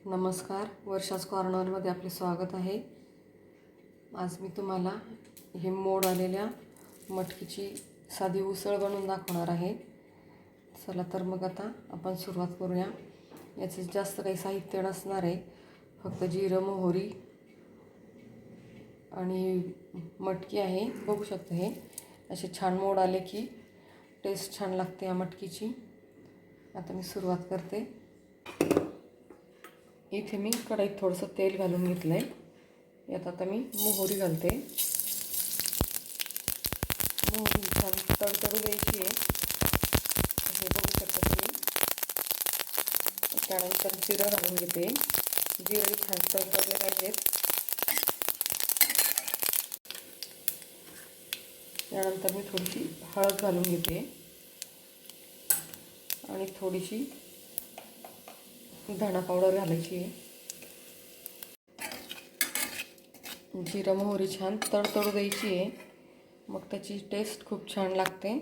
नमस्कार, वर्षाज कॉर्नरमध्ये आपले स्वागत आहे। आज मी तुम्हाला हे मोड आलेल्या मटकीची साधी उसळ बनवून दाखवणार आहे। चला तर मग आता आपण सुरुवात करूया। याचे जास्त काही साहित्य नसणार आहे, फक्त जिरं, मोहरी आणि मटकी आहे। बघू शकता हे असे छान मोड आले की टेस्ट छान लागते या मटकीची। आता मी सुरुवात करते। इथे मी कढईत थोडंसं तेल घालून घेतलं आहे। यात आता मी मोहरी घालते। मोहरी छान तडतडू द्यायची आहे, हे बघू शकता तुम्ही। त्यानंतर जिरं घालून घेते। जिरे छान तडतडले पाहिजेत। त्यानंतर मी थोडीशी हळद घालून घेते आणि थोडीशी धना पावडर घालायची आहे। जिरं मोहरी छान तडतडू द्यायची आहे, मग त्याची टेस्ट खूप छान लागते।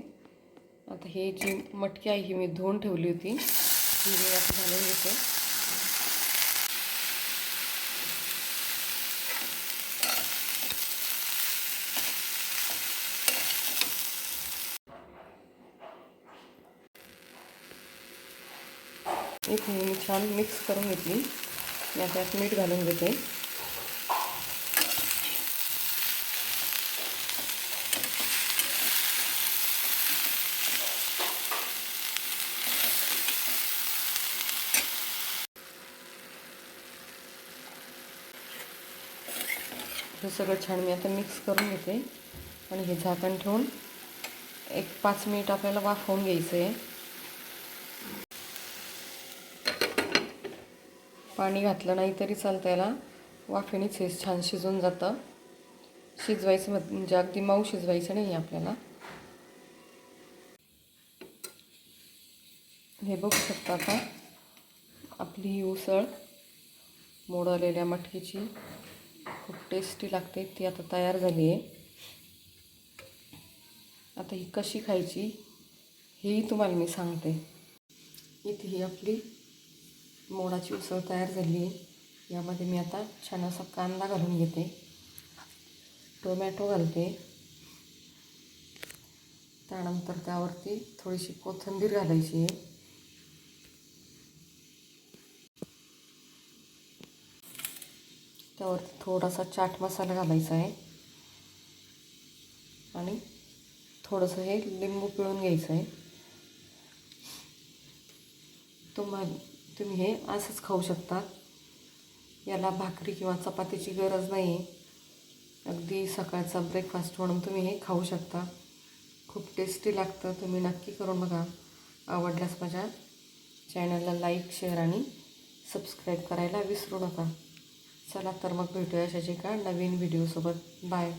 आता ही जी मटकी आहे ही मी धुवून ठेवली होती, ही मी आता घालून घेते। इथे मी छान मिक्स करून घेतली। मी आता यात मीठ घालून घेते। हे सगळं छान मी आता मिक्स करून घेते आणि हे झाकण ठेवून एक 5 मिनिट आपल्याला वाफवून घ्यायचं आहे। पाणी घातलं नाही तरी चालतं, याला वाफेनेच हे छान शिजून जातं। शिजवायचं म्हणजे अगदी मऊ शिजवायचं नाही आपल्याला। हे बघू शकता आता आपली ही उसळ मोड आलेल्या मटकीची खूप टेस्टी लागते, ती आता तयार झाली आहे। आता ही कशी खायची हेही तुम्हाला मी सांगते। इथे ही आपली मोडाची उसळ तयार झाली आहे। यामध्ये मी आता छान असा कांदा घालून घेते, टोमॅटो घालते, त्यानंतर त्यावरती थोडीशी कोथिंबीर घालायची आहे। त्यावरती थोडासा चाट मसाला घालायचा आहे आणि थोडंसं हे लिंबू पिळून घ्यायचं आहे। तुम्ही हे असंच खाऊ शकता, याला भाकरी किंवा चपातीची गरज नाही। अगदी सकाळचा ब्रेकफास्ट म्हणून तुम्ही हे खाऊ शकता। खूप टेस्टी लागतं, तुम्ही नक्की करून बघा। आवडल्यास माझ्या चॅनलला लाईक, शेअर आणि सबस्क्राईब करायला विसरू नका। चला तर मग भेटूया अशाच एका नवीन व्हिडिओसोबत। बाय।